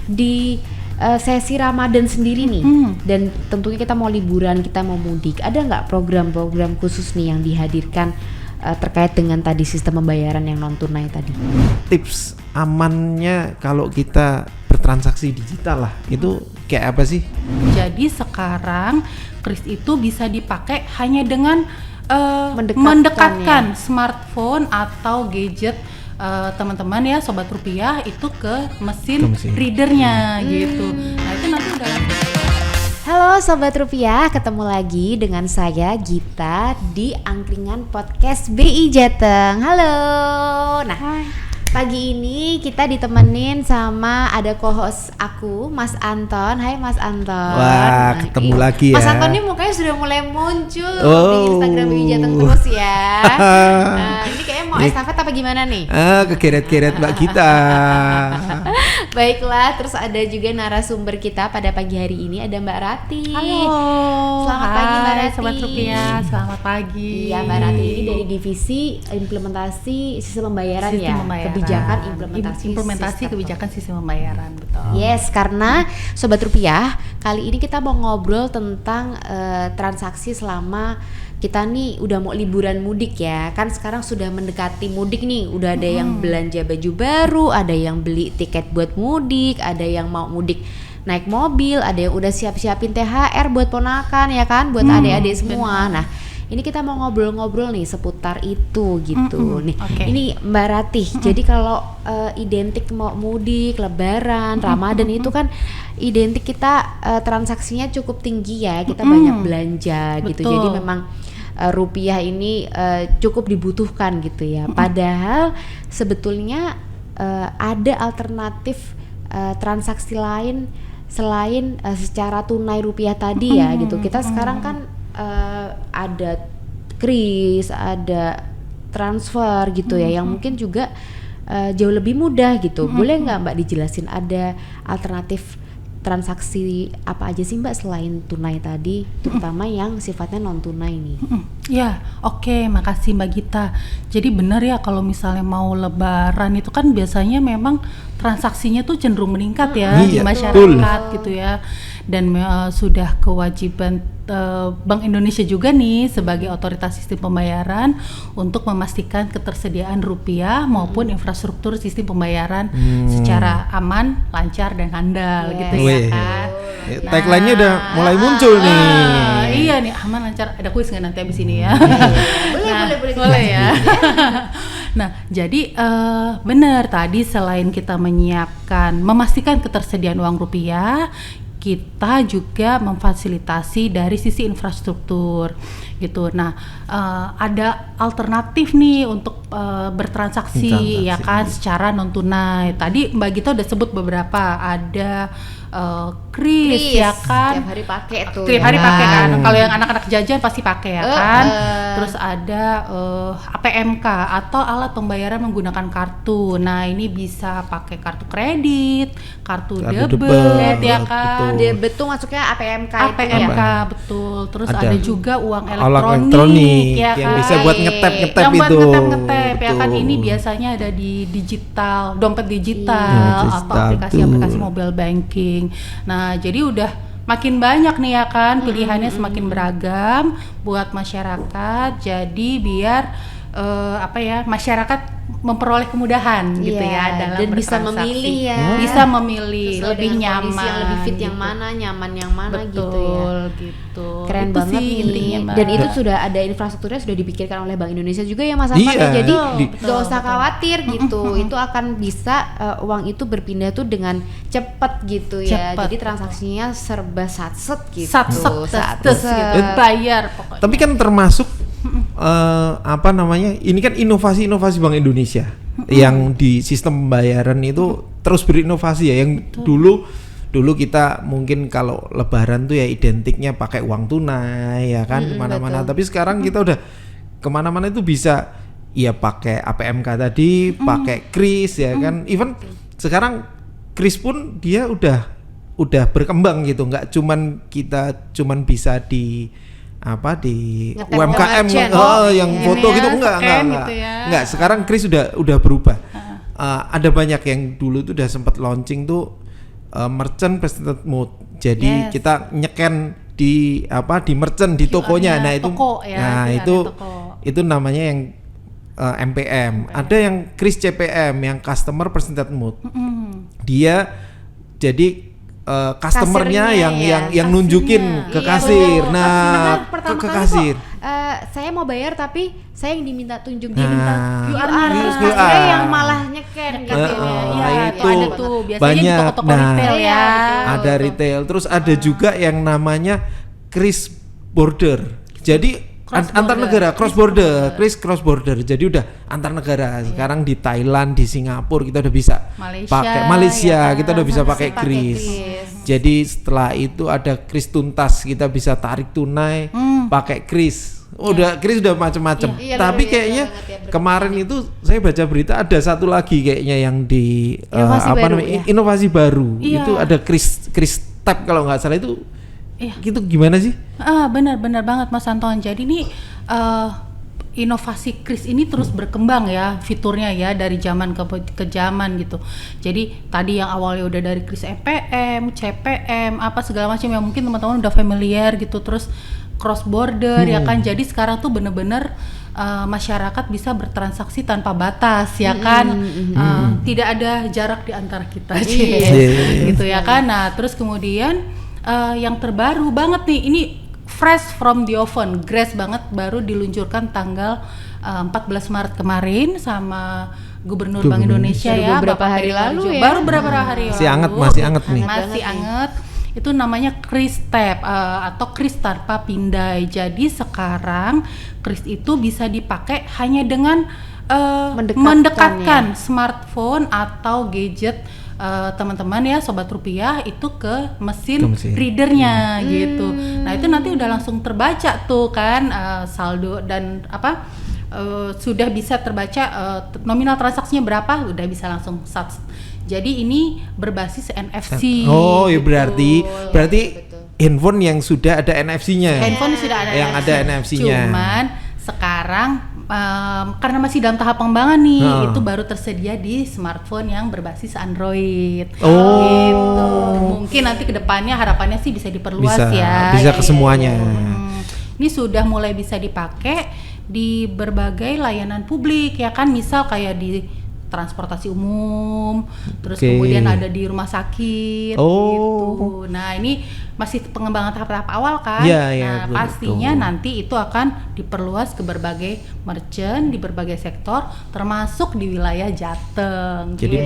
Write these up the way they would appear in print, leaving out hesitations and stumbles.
di sesi Ramadan sendiri nih, dan tentunya kita mau liburan, kita mau mudik, ada nggak program-program khusus nih yang dihadirkan terkait dengan tadi sistem pembayaran yang non tunai tadi? Tips amannya kalau kita bertransaksi digital lah, itu kayak apa sih? Jadi sekarang kris itu bisa dipakai hanya dengan ya. mendekatkan smartphone atau gadget teman-teman ya Sobat Rupiah itu ke mesin readernya gitu. Nah itu nanti udah. Halo Sobat Rupiah, ketemu lagi dengan saya Gita di Angkringan Podcast BI Jateng. Halo. Nah, pagi ini kita ditemenin sama ada co-host aku, Mas Anton. Hai Mas Anton. Wah, ketemu lagi ya. Mas Anton ini mukanya sudah mulai muncul di Instagram BI Jateng terus ya. Ini kayaknya mau estafet apa gimana nih? Kegeret-geret Mbak Gita. Baiklah, terus ada juga narasumber kita pada pagi hari ini, ada Mbak Rati. Halo. Selamat pagi Mbak Rati. Sobat Rupiah, selamat pagi. Iya, Mbak Rati ini dari divisi implementasi sistem pembayaran kebijakan implementasi kebijakan sistem pembayaran, betul. Yes, karena Sobat Rupiah, kali ini kita mau ngobrol tentang transaksi selama kita nih udah mau liburan mudik ya. Kan sekarang sudah mendekati mudik nih, udah ada yang belanja baju baru, ada yang beli tiket buat mudik, ada yang mau mudik naik mobil, ada yang udah siap-siapin THR buat ponakan ya kan, buat adik-adik semua. Nah, ini kita mau ngobrol-ngobrol nih seputar itu gitu. Nih, ini Mbak Ratih. Jadi kalau identik mau mudik, Lebaran, Ramadan itu kan identik kita transaksinya cukup tinggi ya. Kita banyak belanja gitu. Jadi memang rupiah ini cukup dibutuhkan gitu ya. Padahal sebetulnya ada alternatif transaksi lain selain secara tunai rupiah tadi ya gitu. Kita sekarang kan ada kris, ada transfer gitu ya, yang mungkin juga jauh lebih mudah gitu. Boleh nggak Mbak dijelasin ada alternatif transaksi apa aja sih Mbak selain tunai tadi, terutama yang sifatnya non tunai nih? Ya, oke, makasih Mbak Gita. Jadi benar ya kalau misalnya mau Lebaran itu kan biasanya memang transaksinya tuh cenderung meningkat ya di masyarakat gitu ya. Dan sudah kewajiban Bank Indonesia juga nih sebagai otoritas sistem pembayaran untuk memastikan ketersediaan rupiah maupun infrastruktur sistem pembayaran secara aman, lancar dan handal gitu ya kan. Nah, tagline-nya udah mulai muncul nih. Iya nih, aman, lancar. Ada kuis nggak nanti abis ini ya? Boleh ya. Nah, jadi benar tadi selain kita memastikan ketersediaan uang rupiah, kita juga memfasilitasi dari sisi infrastruktur gitu. Nah, ada alternatif nih untuk bertransaksi ya kan secara non tunai. Tadi Mbak Gita udah sebut beberapa, ada kris ya kan, tiap hari pakai tuh. Tiap hari pakai kan. Kalau yang anak-anak jajan pasti pakai ya kan. Terus ada APMK atau alat pembayaran menggunakan kartu. Nah, ini bisa pakai kartu kredit, kartu debit ya kan. Debit tuh masuknya APMK itu ya. Betul. Terus ada juga uang elektronik ya kan. Yang bisa buat ngetap itu. Yang buat ngetap ya kan. Ini biasanya ada di digital, dompet digital atau aplikasi-aplikasi mobile banking. Nah, jadi udah makin banyak nih ya kan, pilihannya semakin beragam buat masyarakat. Jadi biar masyarakat memperoleh kemudahan gitu ya dalam dan bisa memilih ya. Bisa memilih lebih nyaman, yang lebih fit gitu. yang mana, nyaman yang mana. Betul, gitu ya. Gitu. Keren itu banget sih intinya. Mbak. Dan itu sudah ada infrastrukturnya, sudah dipikirkan oleh Bank Indonesia juga ya Mas Afan ya. Jadi gak usah khawatir gitu. Itu akan bisa uang itu berpindah tuh dengan cepat gitu ya. Jadi transaksinya serba satset gitu. Satset gitu. Bayar pokoknya. Tapi kan termasuk ini kan inovasi Bank Indonesia yang di sistem pembayaran itu terus berinovasi ya. Yang dulu kita mungkin kalau Lebaran tuh ya identiknya pakai uang tunai ya kan kemana-mana. Tapi sekarang kita udah kemana-mana itu bisa ya pakai APMK tadi, pakai kris ya kan. Even sekarang kris pun dia udah berkembang gitu. Nggak cuman bisa di UMKM yang foto gitu enggak. Sekarang kris udah berubah. Ada banyak yang dulu tuh udah sempat launching tuh merchant presented mode. Jadi Yes. kita nyeken di merchant di tokonya. Nah itu toko ya, nah QR-nya itu toko. itu namanya yang MPM. Ada yang CRIS CPM yang customer presented mode. Dia jadi customernya Kasirnya yang nunjukin ke Iya, kasir. betul. Nah, Karena pertama ke kali kasir. kok, saya mau bayar tapi saya yang diminta tunjuk, dia Nah, minta QR, terus QR. kasirnya yang malah nyeken gitu. Iya, itu ada tuh biasanya banyak. di toko-toko Nah, retail ya. Iya, betul. Ada retail, terus ada juga yang namanya CRIS border. Jadi Cross antar border. negara, cross border, CRIS cross border. Jadi udah antar negara. Sekarang di Thailand, di Singapura kita udah bisa Malaysia, pakai Malaysia, ya kan? kita udah bisa Masih pakai pakai CRIS. kris. Jadi setelah itu ada CRIS tuntas, kita bisa tarik tunai pakai CRIS. Udah CRIS udah macam-macam. Iya, Tapi luar biasa kayaknya banget ya, kemarin itu saya baca berita ada satu lagi kayaknya yang di Inovasi baru ya? inovasi baru. Iya. Itu ada CRIS tab kalau nggak salah itu. Iya. Itu gimana sih? Benar banget Mas Anton. Jadi ini inovasi CRIS ini terus berkembang ya fiturnya ya dari zaman ke zaman gitu. Jadi tadi yang awalnya udah dari CRIS MPM, CPM, apa segala macam yang mungkin teman-teman udah familiar gitu. Terus cross border ya kan. Jadi sekarang tuh bener-bener masyarakat bisa bertransaksi tanpa batas ya kan. Tidak ada jarak di antara kita gitu ya kan. Nah terus kemudian yang terbaru banget nih, ini fresh from the oven, fresh banget, baru diluncurkan tanggal 14 Maret kemarin sama Gubernur Bank Indonesia Baru ya, beberapa Bapak hari Peri lalu Warjio. ya. Baru beberapa hari Masih lalu. masih anget nih. Masih anget. Itu namanya CRIS Tab atau CRIS tanpa pindai. Jadi sekarang CRIS itu bisa dipakai hanya dengan mendekatkan smartphone atau gadget teman-teman ya Sobat Rupiah itu ke mesin readernya gitu. Nah itu nanti udah langsung terbaca tuh kan saldo dan sudah bisa terbaca nominal transaksinya berapa, udah bisa langsung sat. Jadi ini berbasis NFC. Oh, ya gitu. berarti handphone yang sudah ada NFC-nya. Handphone sudah ada yang ada NFC-nya. Cuman sekarang karena masih dalam tahap pengembangan nih, itu baru tersedia di smartphone yang berbasis Android. Gitu. Mungkin nanti kedepannya harapannya sih bisa diperluas bisa ke semuanya. Ini sudah mulai bisa dipakai di berbagai layanan publik ya kan, misal kayak di transportasi umum, terus kemudian ada di rumah sakit gitu. Nah ini masih pengembangan tahap-tahap awal kan. Nah pastinya nanti itu akan diperluas ke berbagai merchant di berbagai sektor, termasuk di wilayah Jateng. Jadi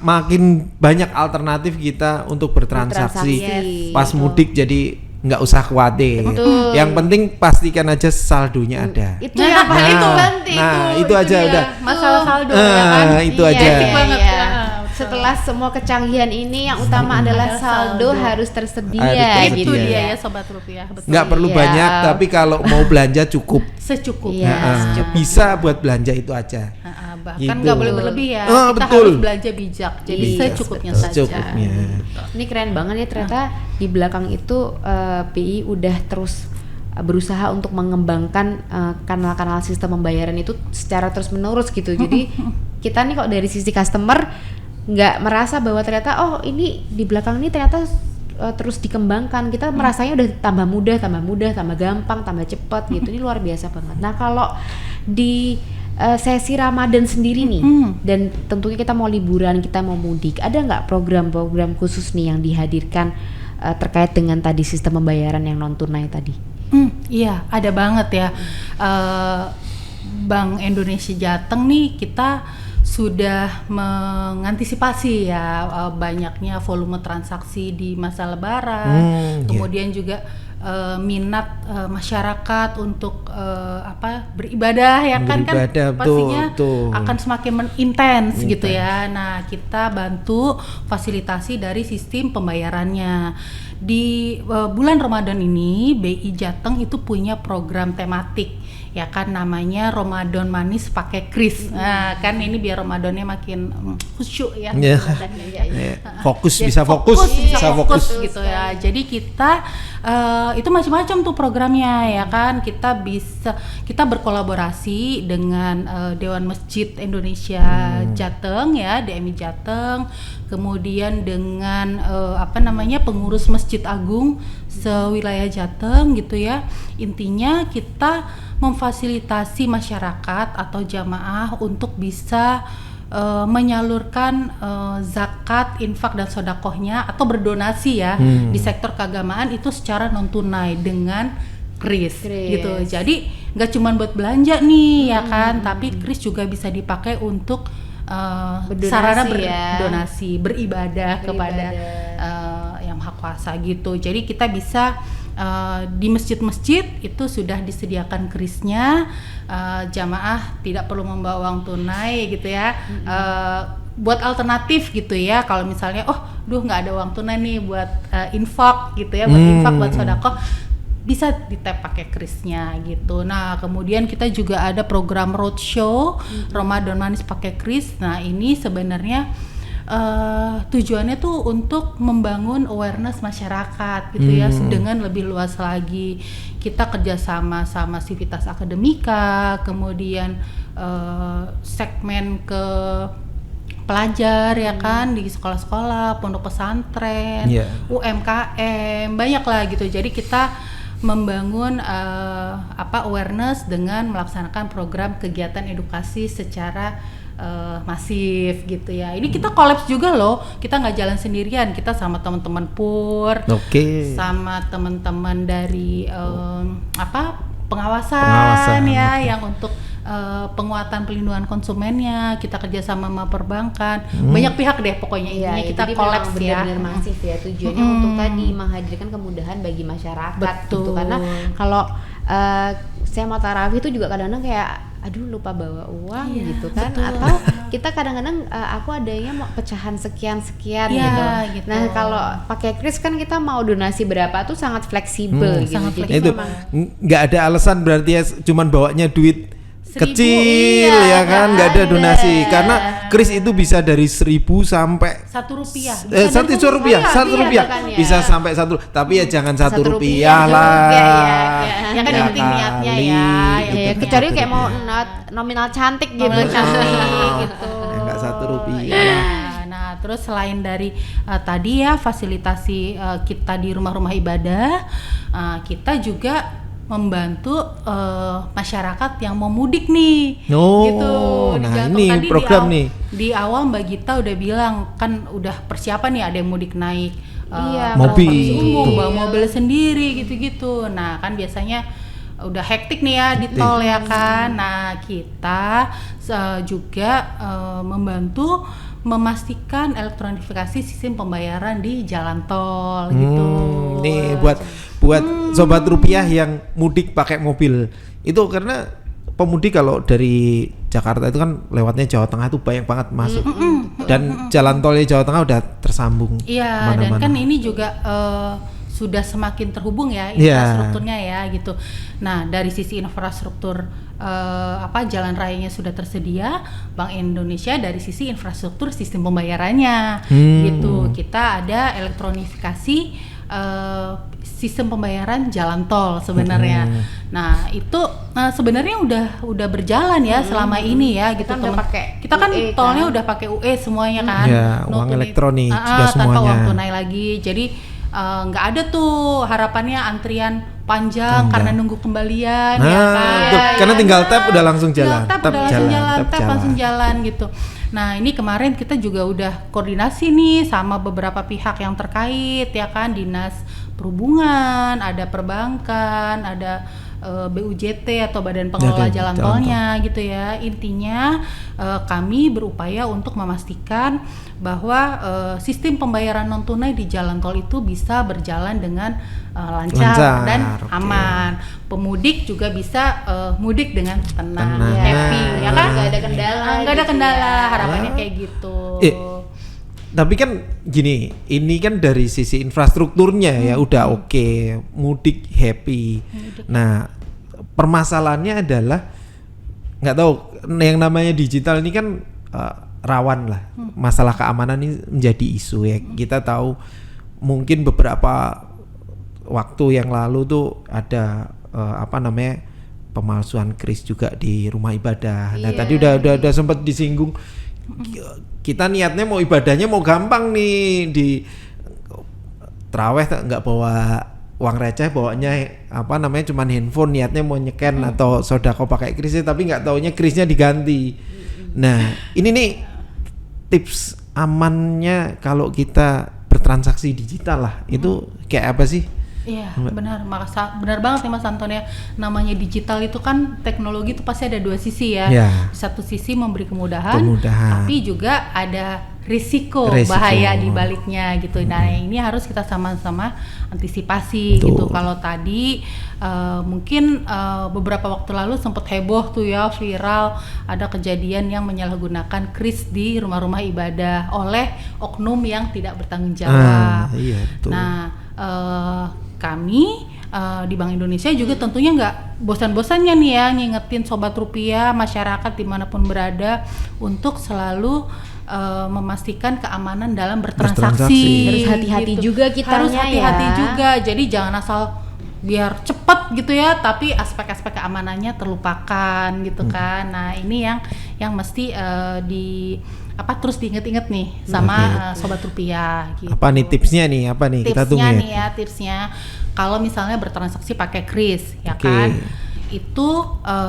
makin banyak alternatif kita untuk bertransaksi. Pas mudik jadi nggak usah khawatir. Yang penting pastikan aja saldonya ada. Itu yang paling penting. Itu aja udah. Masalah saldo ya kan. Itu aja. Basic banget. Setelah semua kecanggihan ini yang utama adalah saldo harus tersedia Itu gitu dia ya Sobat Rupiah. Betul. Nggak perlu banyak, tapi kalau mau belanja cukup. Secukupnya. Bisa buat belanja itu aja. Bahkan Gitu. nggak boleh berlebih ya. Kita betul. harus belanja bijak. Jadi secukupnya saja. Secukupnya. Ini keren banget ya ternyata di belakang itu BI udah terus berusaha untuk mengembangkan kanal-kanal sistem pembayaran itu secara terus menerus gitu. Jadi kita nih kok dari sisi customer nggak merasa bahwa ternyata ini di belakang ini ternyata terus dikembangkan. Kita merasanya udah tambah mudah, tambah gampang, tambah cepat gitu. Ini luar biasa banget. Nah kalau di sesi Ramadan sendiri nih, dan tentunya kita mau liburan, kita mau mudik, ada nggak program-program khusus nih yang dihadirkan terkait dengan tadi sistem pembayaran yang non tunai tadi? Iya, ada banget ya. Bank Indonesia Jateng nih kita sudah mengantisipasi ya banyaknya volume transaksi di masa Lebaran, kemudian juga minat masyarakat untuk beribadah ya kan pastinya akan semakin intens gitu ya. Nah kita bantu fasilitasi dari sistem pembayarannya. Di bulan Ramadan ini BI Jateng itu punya program tematik ya kan, namanya Ramadan Manis pakai CRIS. Nah kan ini biar Ramadannya makin khusyuk ya. Fokus, bisa fokus gitu ya. Jadi kita Itu macam-macam tuh programnya ya kan. Kita berkolaborasi dengan Dewan Masjid Indonesia Jateng ya, DMI Jateng, kemudian dengan pengurus Masjid Agung sewilayah Jateng gitu ya. Intinya kita memfasilitasi masyarakat atau jamaah untuk bisa menyalurkan zakat, infak dan sodakohnya atau berdonasi ya di sektor keagamaan itu secara non tunai dengan kris gitu. Jadi nggak cuma buat belanja nih ya kan, tapi kris juga bisa dipakai untuk sarana berdonasi, beribadah kepada yang Maha Kuasa gitu. Jadi kita bisa di masjid-masjid itu sudah disediakan krisnya, jamaah tidak perlu membawa uang tunai gitu ya. Buat alternatif gitu ya, kalau misalnya nggak ada uang tunai nih buat infak gitu ya, buat infak, buat sedekah, bisa di-tap pakai krisnya gitu. Nah kemudian kita juga ada program roadshow Ramadan Manis pakai kris. Nah ini sebenarnya tujuannya tuh untuk membangun awareness masyarakat gitu ya, dengan lebih luas lagi. Kita kerjasama sama Civitas Akademika, kemudian segmen ke pelajar ya kan, di sekolah-sekolah, pondok pesantren, UMKM, banyak lah gitu. Jadi kita membangun awareness dengan melaksanakan program kegiatan edukasi secara masif gitu ya. Ini kita kolaps juga loh. Kita nggak jalan sendirian. Kita sama teman-teman PUR, sama teman-teman dari pengawasan ya, yang untuk penguatan pelindungan konsumennya. Kita kerjasama sama perbankan. Banyak pihak deh pokoknya. Intinya kita kolaps ya. Benar-benar masif ya. Tujuannya untuk tadi menghadirkan kemudahan bagi masyarakat. Betul. Gitu. Karena kalau saya mau tarawih itu juga kadang-kadang kayak lupa bawa uang gitu kan, betul. Atau kita kadang-kadang aku adanya mau pecahan sekian gitu. Nah kalau pakai kris kan kita mau donasi berapa tuh sangat fleksibel gitu. Jadi itu nggak ada alasan berarti ya cuman bawanya duit kecil ya kan, nggak ada donasi, karena kris itu bisa dari 1.000 sampai Rp1 bisa sampai 1, tapi ya jangan Rp1 lah ya kan, yang penting niatnya ya, kecuali kayak mau nominal cantik gitu, gitu nggak Rp1. Nah terus selain dari tadi ya fasilitasi kita di rumah-rumah ibadah, kita juga membantu masyarakat yang mau mudik nih, gitu. Nah ini tadi program di awal Mbak Gita udah bilang kan udah persiapan nih, ada yang mudik naik mobil umum, bawa mobil sendiri gitu-gitu. Nah kan biasanya udah hektik nih ya di tol ya kan. Nah kita juga membantu memastikan elektronifikasi sistem pembayaran di jalan tol gitu. Nih buat sobat rupiah yang mudik pakai mobil itu, karena pemudik kalau dari Jakarta itu kan lewatnya Jawa Tengah itu banyak banget masuk, dan jalan tolnya Jawa Tengah udah tersambung. Iya, dan kan ini juga sudah semakin terhubung ya infrastrukturnya ya gitu. Nah dari sisi infrastruktur jalan rayanya sudah tersedia, Bank Indonesia dari sisi infrastruktur sistem pembayarannya gitu. Kita ada elektronifikasi sistem pembayaran jalan tol sebenarnya. Nah itu sebenarnya udah berjalan ya selama ini ya gitu. Kita kan UE, tolnya udah pakai UE semuanya kan. Uang elektronik sudah semuanya. Tanpa uang tunai lagi. Jadi nggak ada tuh harapannya antrian panjang karena nunggu kembalian ya kan. Karena tinggal tap udah langsung jalan. Tap langsung jalan gitu. Nah ini kemarin kita juga udah koordinasi nih sama beberapa pihak yang terkait ya kan, Dinas Perhubungan, ada perbankan, ada BUJT atau Badan Pengelola Jalan Tolnya gitu ya. Intinya kami berupaya untuk memastikan bahwa sistem pembayaran non tunai di jalan tol itu bisa berjalan dengan lancar dan aman. Pemudik juga bisa mudik dengan tenang, happy ya kan, nggak ada kendala, harapannya kayak gitu. Tapi kan gini, ini kan dari sisi infrastrukturnya ya udah oke, mudik happy. Nah permasalahannya adalah nggak tahu, yang namanya digital ini kan rawan lah, masalah keamanan ini menjadi isu ya. Kita tahu mungkin beberapa waktu yang lalu tuh ada pemalsuan kris juga di rumah ibadah. Nah, tadi udah sempat disinggung. Kita niatnya mau ibadahnya mau gampang nih, di traweh nggak bawa uang receh, bawanya cuman handphone, niatnya mau nyeken atau sodako pakai krisnya, tapi nggak taunya krisnya diganti. Nah, ini nih tips amannya kalau kita bertransaksi digital lah, itu kayak apa sih? Iya, benar banget nih Mas Anton ya. Namanya digital itu kan teknologi itu pasti ada dua sisi ya. Satu sisi memberi kemudahan, tapi juga ada risiko bahaya di baliknya gitu. Nah, ini harus kita sama-sama antisipasi gitu. Kalau tadi mungkin beberapa waktu lalu sempat heboh tuh ya, viral ada kejadian yang menyalahgunakan kris di rumah-rumah ibadah oleh oknum yang tidak bertanggung jawab. Nah, kami di Bank Indonesia juga tentunya nggak bosan-bosannya nih ya ngingetin Sobat Rupiah, masyarakat dimanapun berada untuk selalu memastikan keamanan dalam bertransaksi. Harus hati-hati juga kitanya, harus hati-hati juga. Jadi jangan asal biar cepat gitu ya, tapi aspek-aspek keamanannya terlupakan gitu kan. Nah, ini yang mesti terus diinget-inget nih sama Sobat Rupiah gitu. Apa nih tipsnya nih? Kita tunggu ya. Tipsnya kalau misalnya bertransaksi pakai kris ya kan, itu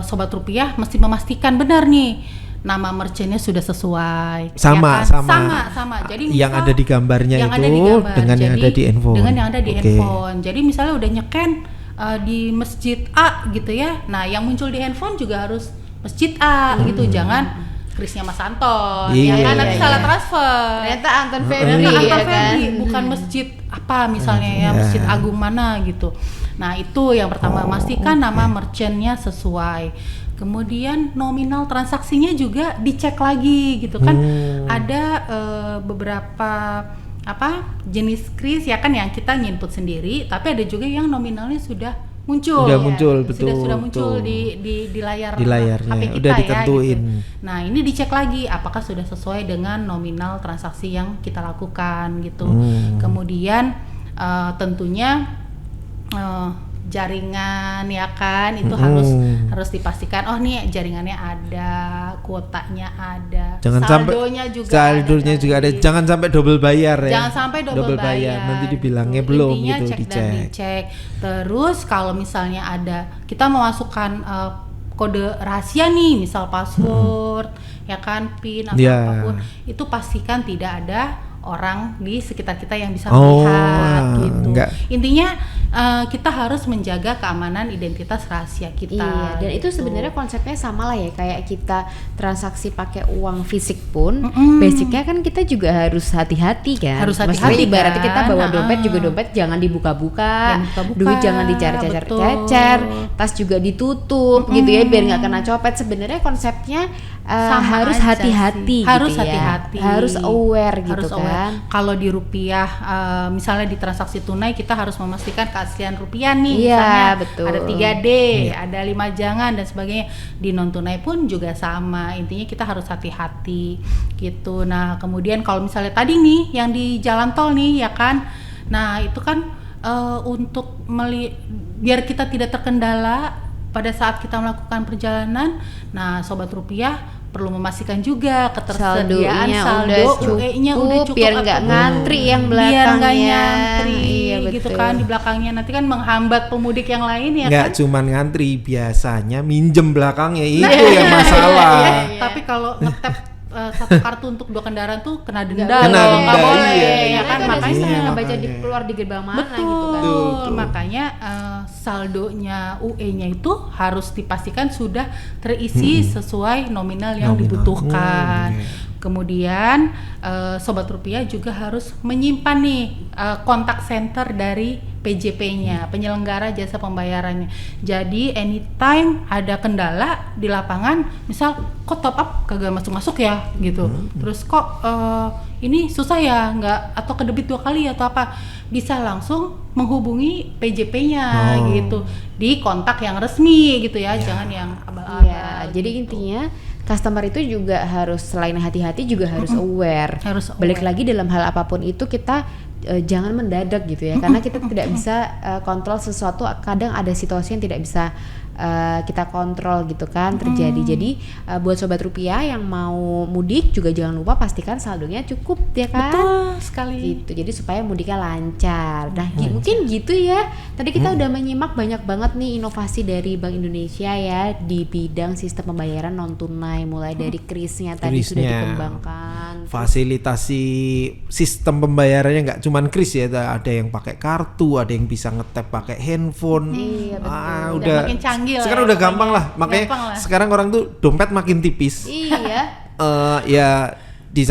Sobat Rupiah mesti memastikan benar nih nama merchantnya sudah sesuai. Sama. Jadi yang ada di gambarnya yang itu ada di gambar. dengan yang ada di handphone. Dengan yang ada di handphone. Jadi misalnya udah nyeken di masjid A gitu ya. Nah, yang muncul di handphone juga harus masjid A gitu. Jangan krisnya Mas Anton, nanti salah transfer. Ternyata Anton Febri, bukan masjid apa misalnya Masjid Agung mana gitu. Nah, itu yang pertama, pastikan nama merchantnya sesuai. Kemudian nominal transaksinya juga dicek lagi gitu kan. Ada beberapa jenis kris ya kan yang kita input sendiri, tapi ada juga yang nominalnya sudah muncul. Sudah muncul di layar HP kita, udah ditentuin. Gitu. Nah, ini dicek lagi apakah sudah sesuai dengan nominal transaksi yang kita lakukan gitu. Kemudian tentunya jaringan ya kan itu harus dipastikan nih jaringannya ada, kuotanya ada, saldonya juga ada. Jangan sampai double bayar ya. Jangan sampai double bayar. Nanti dibilangnya belum intinya gitu, dicek. Terus kalau misalnya ada kita memasukkan kode rahasia nih, misal password ya kan, PIN atau apapun, itu pastikan tidak ada orang di sekitar kita yang bisa melihat gitu. Intinya kita harus menjaga keamanan identitas rahasia kita. Iya, dan gitu. itu sebenarnya konsepnya sama lah ya, kayak kita transaksi pakai uang fisik pun, basicnya kan kita juga harus hati-hati kan. Harus hati-hati. Ibaratnya kita bawa dompet juga, dompet jangan dibuka-buka, duit jangan dicecer-cecer, tas juga ditutup gitu ya, biar nggak kena copet. Sebenarnya konsepnya harus hati-hati gitu, harus hati-hati, harus aware gitu kan. Kalau di rupiah, misalnya di transaksi tunai kita harus memastikan keaslian rupiah nih, iya, misalnya betul. ada 3D, ada 5 jangan dan sebagainya. Di non tunai pun juga sama, intinya kita harus hati-hati gitu. Nah, kemudian kalau misalnya tadi nih yang di jalan tol nih ya kan, nah itu kan untuk biar kita tidak terkendala pada saat kita melakukan perjalanan. Nah, Sobat Rupiah perlu memastikan juga ketersediaan saldo UE-nya udah cukup, biar nggak ngantri yang belakangnya, biar nggak nyantri, iya, gitu kan, di belakangnya nanti kan menghambat pemudik yang lain ya. Nggak kan? cuman ngantri, biasanya minjem belakangnya itu yang masalah. Tapi kalau ngetap satu kartu untuk 2 kendaraan tuh kena denda, nggak boleh ya kan, makanya baca di keluar di gerbang mana gitu kan. Betul. Makanya saldonya UE-nya itu harus dipastikan sudah terisi sesuai nominal yang dibutuhkan. Kemudian Sobat Rupiah juga harus menyimpan nih kontak center dari PJP-nya, penyelenggara jasa pembayarannya. Jadi anytime ada kendala di lapangan, misal kok top up kagak masuk ya gitu. Terus kok ini susah ya nggak, atau kedebit 2 kali atau apa, bisa langsung menghubungi PJP-nya gitu di kontak yang resmi gitu ya, jangan yang abal-abal. Iya, jadi intinya customer itu juga harus selain hati-hati juga harus aware. Balik lagi dalam hal apapun itu kita jangan mendadak gitu ya, karena kita tidak bisa kontrol sesuatu. Kadang ada situasi yang tidak bisa kita kontrol gitu kan terjadi. Jadi buat sobat rupiah yang mau mudik juga jangan lupa pastikan saldonya cukup ya kan. Betul sekali. Gitu. Jadi supaya mudiknya lancar. Nah, mungkin gitu ya. Tadi kita udah menyimak banyak banget nih inovasi dari Bank Indonesia ya di bidang sistem pembayaran non tunai, mulai dari KRIS-nya tadi sudah dikembangkan. Fasilitasi sistem pembayarannya nggak cuman KRIS ya, ada yang pakai kartu, ada yang bisa ngetap pakai handphone. Iya, betul. Udah makin canggih sekarang lah, udah gampang lah, makanya gampang lah. sekarang orang tuh dompet makin tipis. Iya. Ya di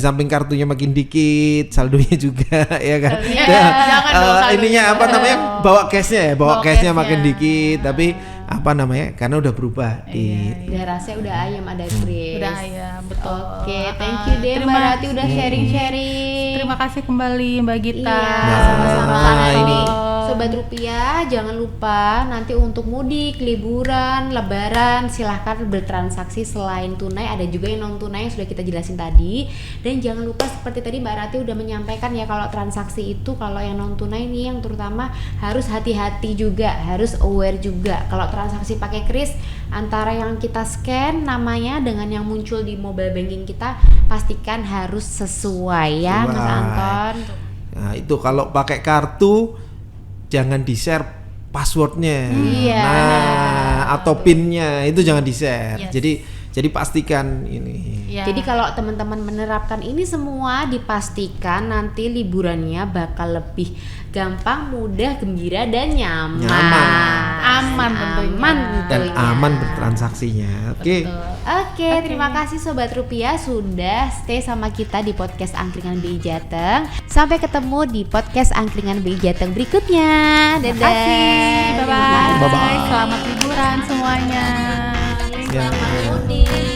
samping kartunya makin dikit, saldonya juga ya kan. Jangan dong saldonya. Ininya apa namanya? Bawa cashnya ya, bawa cashnya makin cashnya. dikit, tapi apa namanya? Karena udah berubah di Udah rasanya udah ayam, ada Kris. Udah ayam, betul. Oke, thank you deh Mbak Rati udah sharing-sharing. Terima kasih kembali Mbak Gita. Iya, sama-sama. Nah, Ini ini. Sobat Rupiah, jangan lupa nanti untuk mudik, liburan, lebaran silahkan bertransaksi selain tunai, ada juga yang non tunai yang sudah kita jelasin tadi. Dan jangan lupa seperti tadi Mbak Rati udah menyampaikan ya, kalau transaksi itu kalau yang non tunai nih yang terutama harus hati-hati juga, harus aware juga. Kalau transaksi pakai KRIS, antara yang kita scan namanya dengan yang muncul di mobile banking kita, pastikan harus sesuai ya Mas Anton. Nah, itu kalau pakai kartu jangan di-share passwordnya, atau pinnya itu jangan di-share. Yes. Jadi pastikan ini. Ya. Jadi kalau teman-teman menerapkan ini semua, dipastikan nanti liburannya bakal lebih gampang, mudah, gembira dan nyaman. Aman tentunya. Dan aman bertransaksinya. Oke. Oke, terima kasih Sobat Rupiah sudah stay sama kita di podcast Angkringan BI Jateng. Sampai ketemu di podcast Angkringan BI Jateng berikutnya. Dadah. Terima kasih. Bye-bye. Bye-bye. Selamat liburan semuanya. Ya. Selamat mudik.